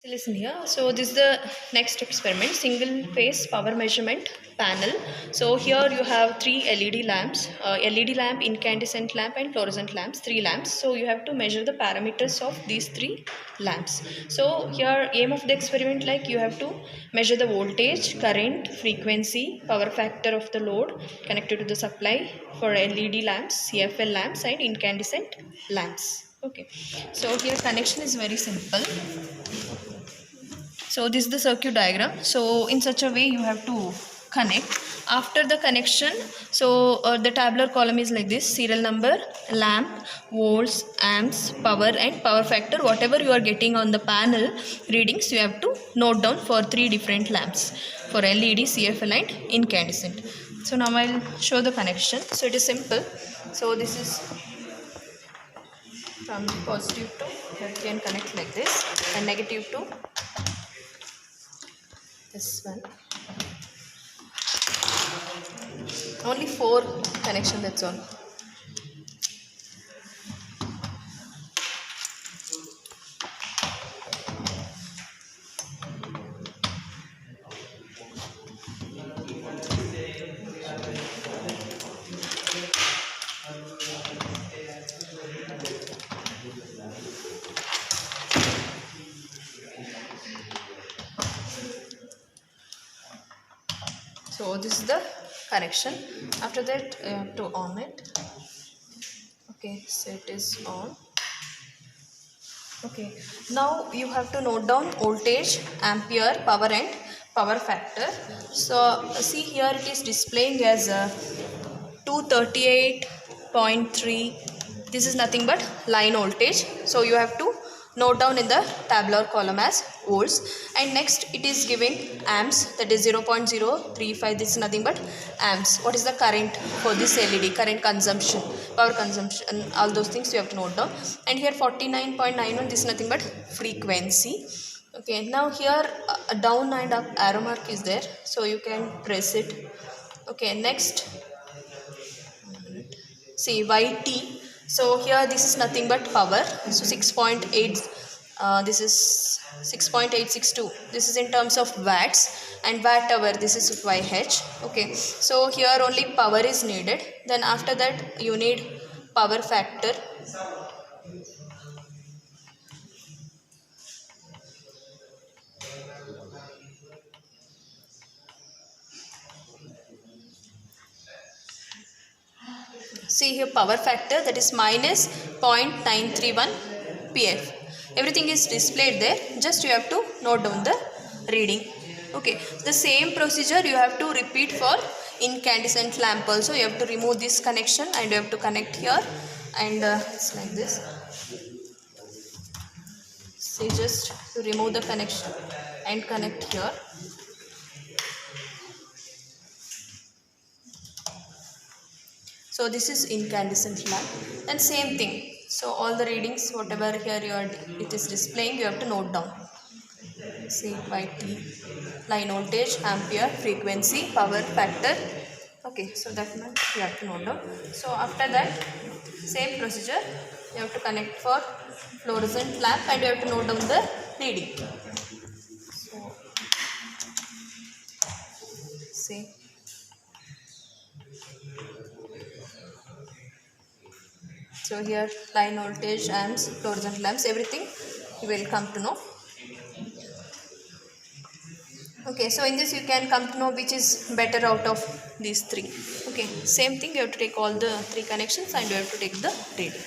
So listen here. So this is the next experiment, single phase power measurement panel. So here you have three LED lamps, LED lamp, incandescent lamp and fluorescent lamps, three lamps. So you have to measure the parameters of these three lamps. So here aim of the experiment, like you have to measure the voltage, current, frequency, power factor of the load connected to the supply for LED lamps, CFL lamps and incandescent lamps. Okay, so here connection is very simple. So this is the circuit diagram. So in such a way you have to connect. After the connection, so the tabular column is like this: serial number, lamp, volts, amps, power and power factor. Whatever you are getting on the panel readings, you have to note down for three different lamps, for LED, CFL and incandescent. So now I'll show the connection. So it is simple. So this is from positive to, you can connect like this, and negative to this one. Only 4 connection, that's all. So this is the connection. After that you have to on it. Okay, so it is on. Okay, now you have to note down voltage, ampere, power and power factor. So see here it is displaying as 238.3. This is nothing but line voltage. So you have to note down in the tabular column as volts. And next it is giving amps, that is 0.035. This is nothing but amps. What is the current for this LED, current consumption, power consumption, all those things you have to note down. And here 49.91, this is nothing but frequency. Okay, now here a down and up arrow mark is there, so you can press it. Okay, next see YT. So here this is nothing but power. So 6.8, this is 6.862. This is in terms of watts, and watt hour, this is YH. Okay, so here only power is needed. Then after that you need power factor. See here power factor, that is minus 0.931 PF. Everything is displayed there. Just you have to note down the reading. Okay, the same procedure you have to repeat for incandescent lamp also. You have to remove this connection and you have to connect here, and it's like this. See, just to remove the connection and connect here. So this is incandescent lamp. Then same thing. So all the readings, whatever here it is displaying, you have to note down. See YT, line voltage, ampere, frequency, power factor. Okay, so that means you have to note down. So after that, same procedure. You have to connect for fluorescent lamp and you have to note down the reading. So see. So here line voltage, amps, fluorescent lamps, everything you will come to know. Okay, so in this you can come to know which is better out of these three. Okay, same thing, you have to take all the three connections and you have to take the reading.